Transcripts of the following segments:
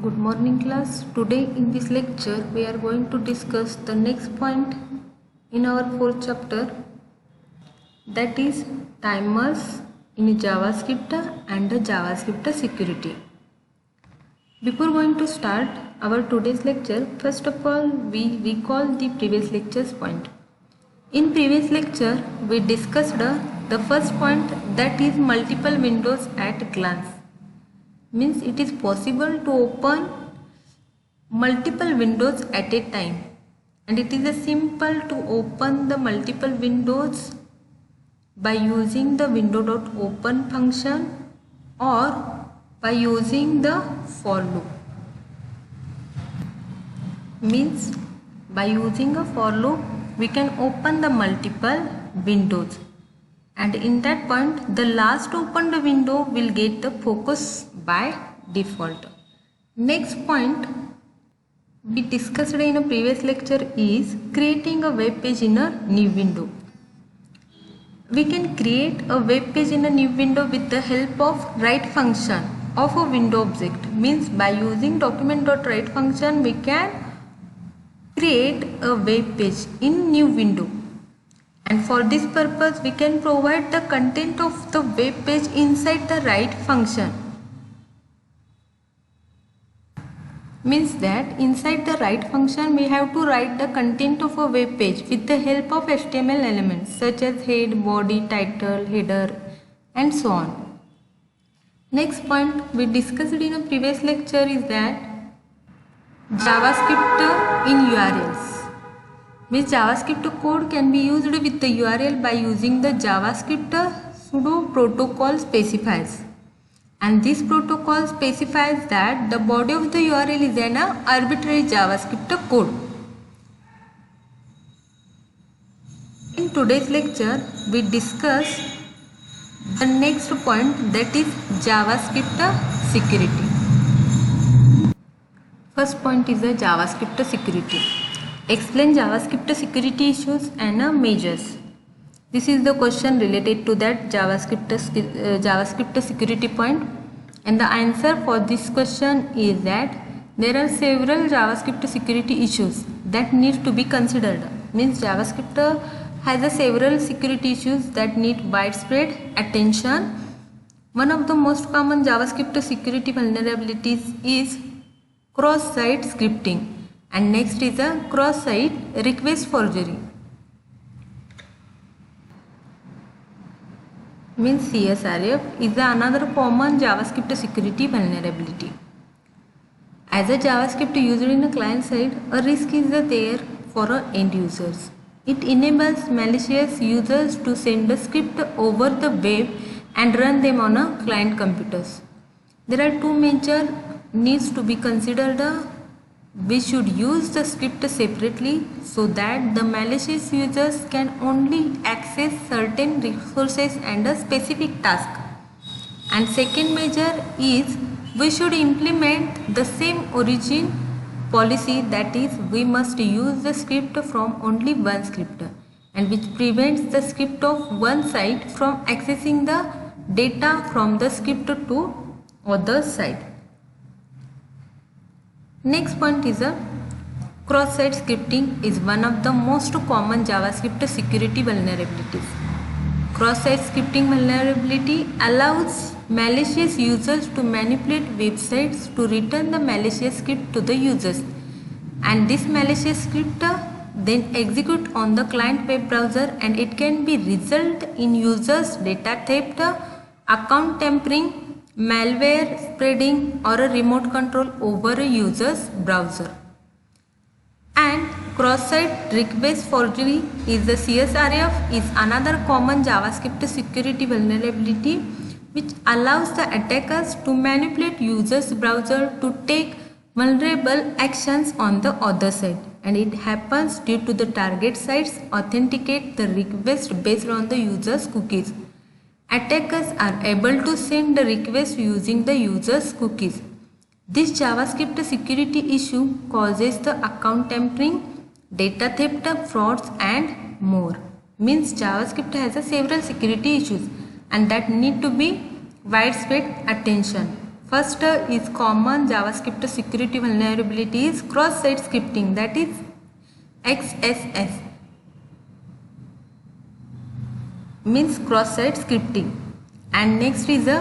Good morning class. Today in this lecture we are going to discuss the next point in our fourth chapter, that is timers in JavaScript and the JavaScript security. Before going to start our today's lecture, first of all we recall the previous lecture's point. In previous lecture we discussed the first point, that is multiple windows at a glance. Means it is possible to open multiple windows at a time, and it is a simple to open the multiple windows by using the window.open function or by using the for loop. Means by using a for loop we can open the multiple windows, and in that point the last opened window will get the focus by default. Next point we discussed in a previous lecture is creating a web page in a new window. We can create a web page in a new window with the help of write function of a window object. Means by using document.write function we can create a web page in new window, and for this purpose we can provide the content of the web page inside the write function. Means that inside the write function we have to write the content of a web page with the help of HTML elements such as head, body, title, header and so on. Next point we discussed in a previous lecture is that JavaScript in URLs. Means JavaScript code can be used with the URL by using the JavaScript pseudo protocol specifiers, and this protocol specifies that the body of the URL is an arbitrary JavaScript code. In today's lecture we discuss the next point, that is JavaScript security. First point is the JavaScript security. Explain JavaScript security issues and measures. This is the question related to that JavaScript security point, and the answer for this question is that there are several JavaScript security issues that need to be considered. Means JavaScript has several security issues that need widespread attention. One of the most common JavaScript security vulnerabilities is cross-site scripting, and next is a cross-site request forgery. Means CSRF is another common JavaScript security vulnerability. As a JavaScript used in a client side, a risk is there for end users. It enables malicious users to send a script over the web and run them on a client computers. There are two major needs to be considered. We should use the script separately so that the malicious users can only access certain resources and a specific task. And second measure is we should implement the same origin policy, that is we must use the script from only one script, and which prevents the script of one site from accessing the data from the script to other site. Next point is a cross-site scripting is one of the most common JavaScript security vulnerabilities. Cross-site scripting vulnerability allows malicious users to manipulate websites to return the malicious script to the users, and this malicious script then execute on the client web browser, and it can be result in users data theft, account tampering, malware spreading or a remote control over a user's browser. And cross-site request forgery is the CSRF is another common JavaScript security vulnerability which allows the attackers to manipulate users' browser to take vulnerable actions on the other side, and it happens due to the target sites authenticate the request based on the user's cookies. Attackers are able to send the request using the user's cookies. This JavaScript security issue causes the account tampering, data theft, frauds and more. Means JavaScript has several security issues and that need to be widespread attention. First is common JavaScript security vulnerability is cross-site scripting, that is XSS, means cross-site scripting. And next is a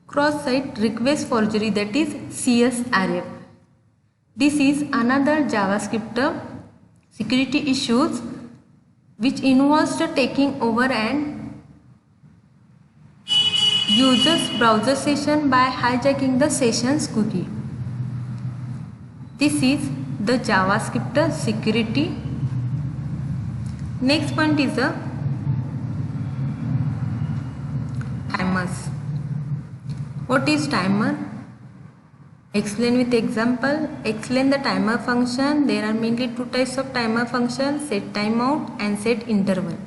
cross-site request forgery, that is CSRF. This is another JavaScript security issues which involves the taking over an user's browser session by hijacking the session's cookie. This is the JavaScript security. Next point is the timers. What is timer? Explain with example. Explain the timer function. There are mainly two types of timer function: set timeout and set interval.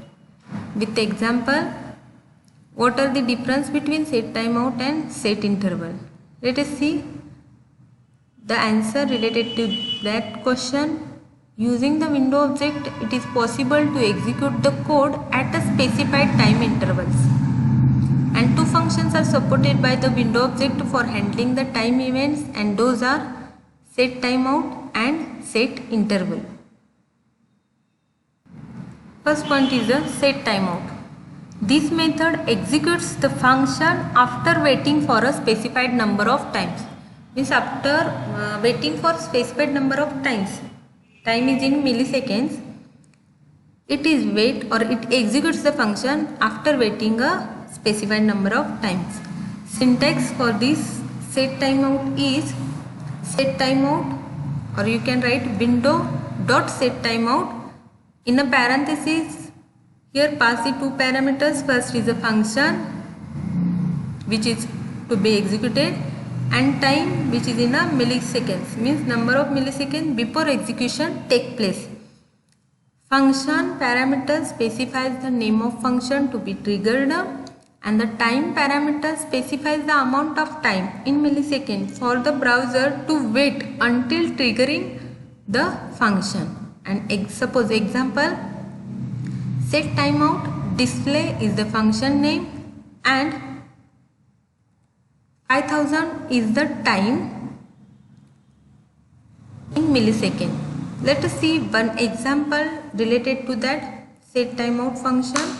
With example, what are the difference between set timeout and set interval? Let us see the answer related to that question. Using the window object, it is possible to execute the code at a specified time intervals. And two functions are supported by the window object for handling the time events, and those are set timeout and set interval. First point is the set timeout. This method executes the function after waiting for a specified number of times. Means after waiting for specified number of times. Time is in milliseconds. It is wait or it executes the function after waiting a specified number of times. Syntax for this set timeout is set timeout, or you can write window dot set timeout. In a parenthesis, here pass the two parameters. First is a function which is to be executed, and time which is in a milliseconds, means number of milliseconds before execution take place. Function parameter specifies the name of function to be triggered, and the time parameter specifies the amount of time in milliseconds for the browser to wait until triggering the function. And suppose example, set timeout display is the function name and 5000 is the time in millisecond. Let us see one example related to that set timeout function.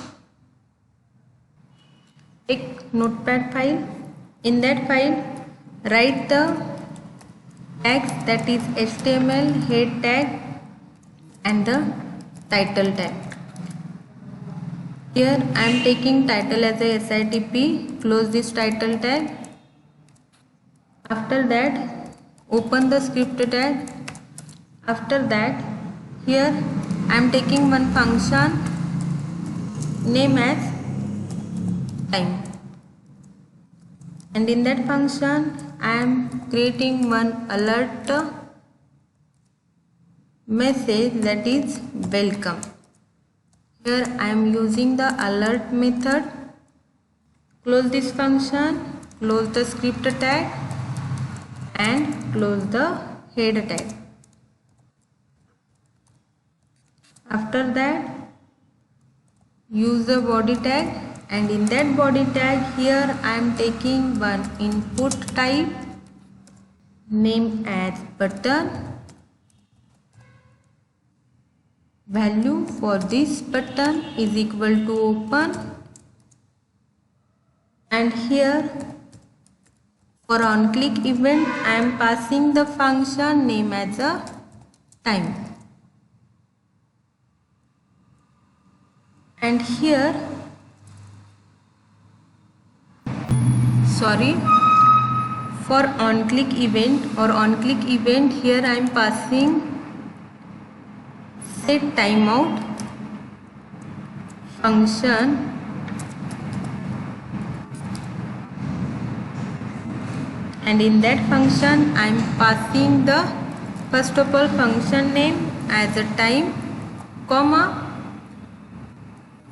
Take notepad file. In that file, write the tags, that is HTML head tag and the title tag. Here I am taking title as a SITP. Close this title tag. After that, open the script tag. After that, here I am taking one function name as time, and in that function I am creating one alert message, that is welcome. Here I am using the alert method. Close this function, close the script tag and close the head tag. After that, use the body tag, and in that body tag here I am taking one input type name as button. Value for this button is equal to open, and here for on click event I am passing the function name as a time. And here, for on click event here I am passing set timeout function, and in that function I am passing the first of all function name as a time, comma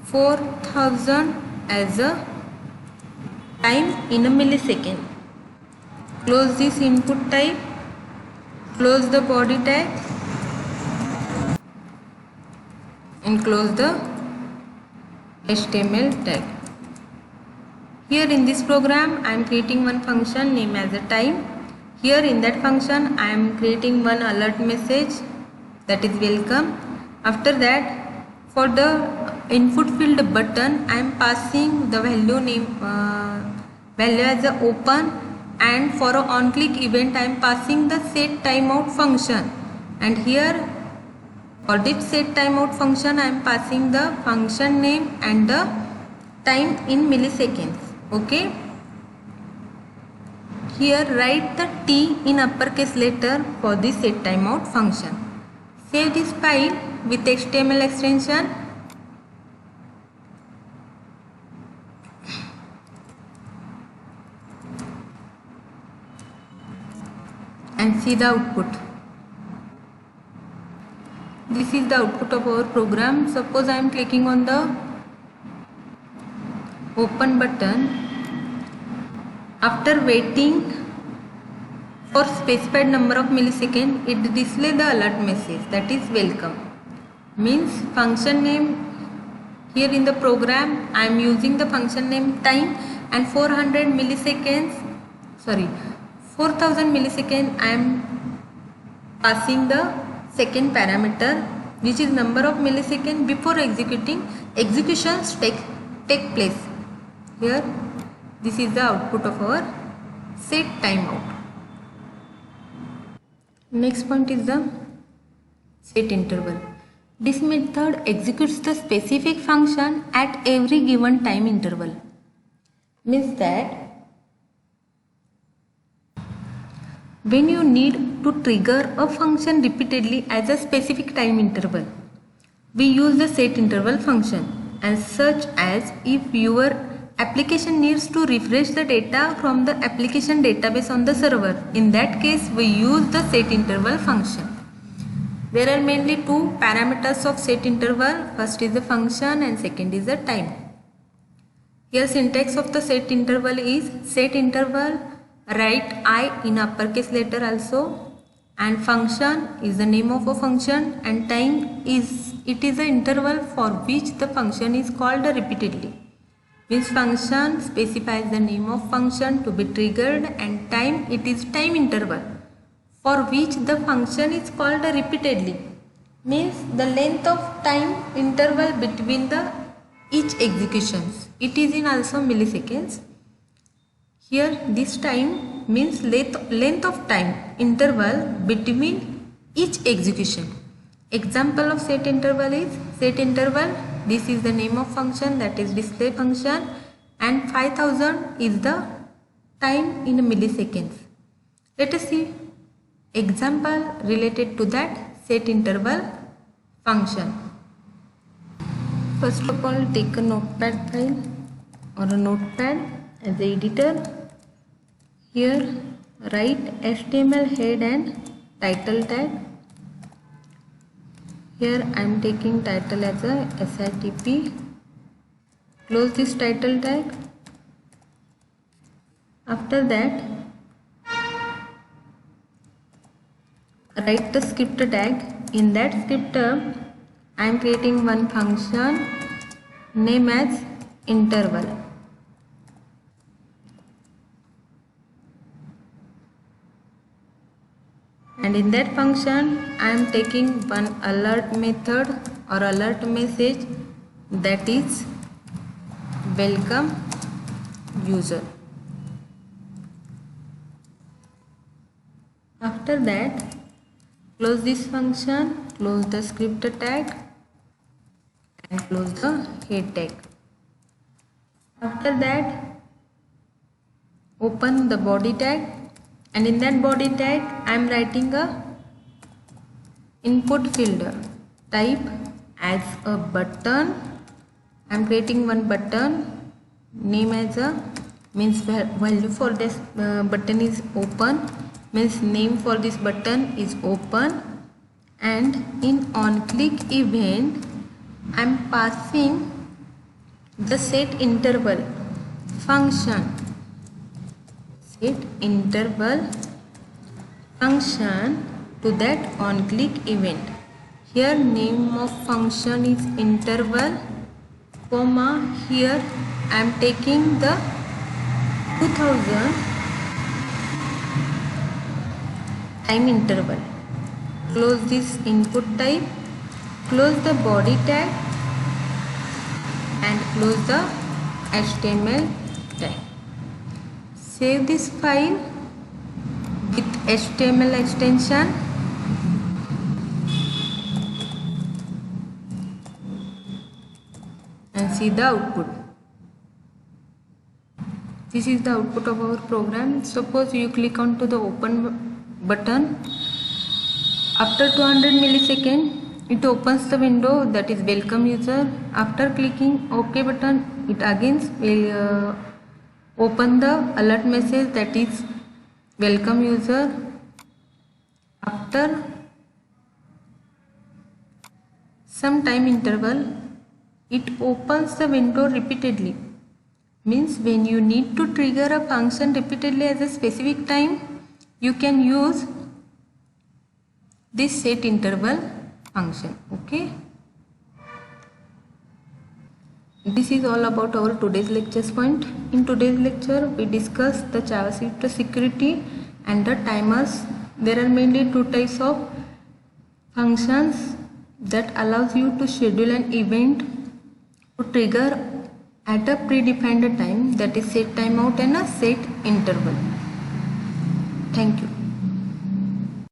4000 as a time in a millisecond. Close this input type, close the body tag and close the HTML tag. Here in this program I am creating one function named as a time. Here in that function I am creating one alert message, that is welcome. After that, for the input field button I am passing the value as a open, and for a on click event I am passing the set timeout function. And here for this set timeout function I am passing the function name and the time in milliseconds. Okay. Here write the T in uppercase letter for this set timeout function. Save this file with HTML extension. And see the output. This is the output of our program. Suppose I am clicking on the open button. After waiting for specified number of milliseconds, it displays the alert message, that is welcome. Means function name, here in the program I am using the function name time, and 4000 milliseconds I am passing the second parameter, which is number of milliseconds before executions take place. Here this is the output of our set timeout. Next point is the set interval. This method executes the specific function at every given time interval. Means that when you need to trigger a function repeatedly as a specific time interval, we use the set interval function, and such as if your application needs to refresh the data from the application database on the server. In that case, we use the set interval function. There are mainly two parameters of set interval. First is the function and second is the time. Here syntax of the set interval is set interval, write I in uppercase letter also, and function is the name of a function, and time is the interval for which the function is called repeatedly. Means function specifies the name of function to be triggered, and time, it is time interval for which the function is called repeatedly. Means the length of time interval between the each executions. It is in also milliseconds. Here this time means length of time interval between each execution. Example of set interval is set interval. This is the name of function, that is display function, and 5000 is the time in milliseconds. Let us see example related to that set interval function. First of all, take a notepad file or a notepad as the editor. Here write HTML head and title tag. Here I am taking title as a SITP. Close this title tag. After that, write the script tag. In that script, I am creating one function name as interval. And in that function I am taking one alert method or alert message, that is welcome user. After that, close this function, close the script tag and close the head tag. After that, open the body tag, and in that body tag I am writing a input field type as a button. I am creating one button, name as a, means value for this button is open, means name for this button is open, and in on click event I am passing the set interval function, set interval function to that on click event. Here name of function is interval, comma, here I am taking the 2000 time interval. Close this input type, close the body tag and close the HTML tag. Save this file with HTML extension and see the output. This is the output of our program. Suppose you click onto the open button. After 200 milliseconds, it opens the window that is welcome user. After clicking OK button, it again will open the alert message that is welcome user. After some time interval, it opens the window repeatedly. Means when you need to trigger a function repeatedly at a specific time, you can use this set interval function. Okay. This is all about our today's lecture point. In today's lecture, we discussed the JavaScript security and the timers. There are mainly two types of functions that allows you to schedule an event to trigger at a predefined time, that is set timeout and a set interval. Thank you.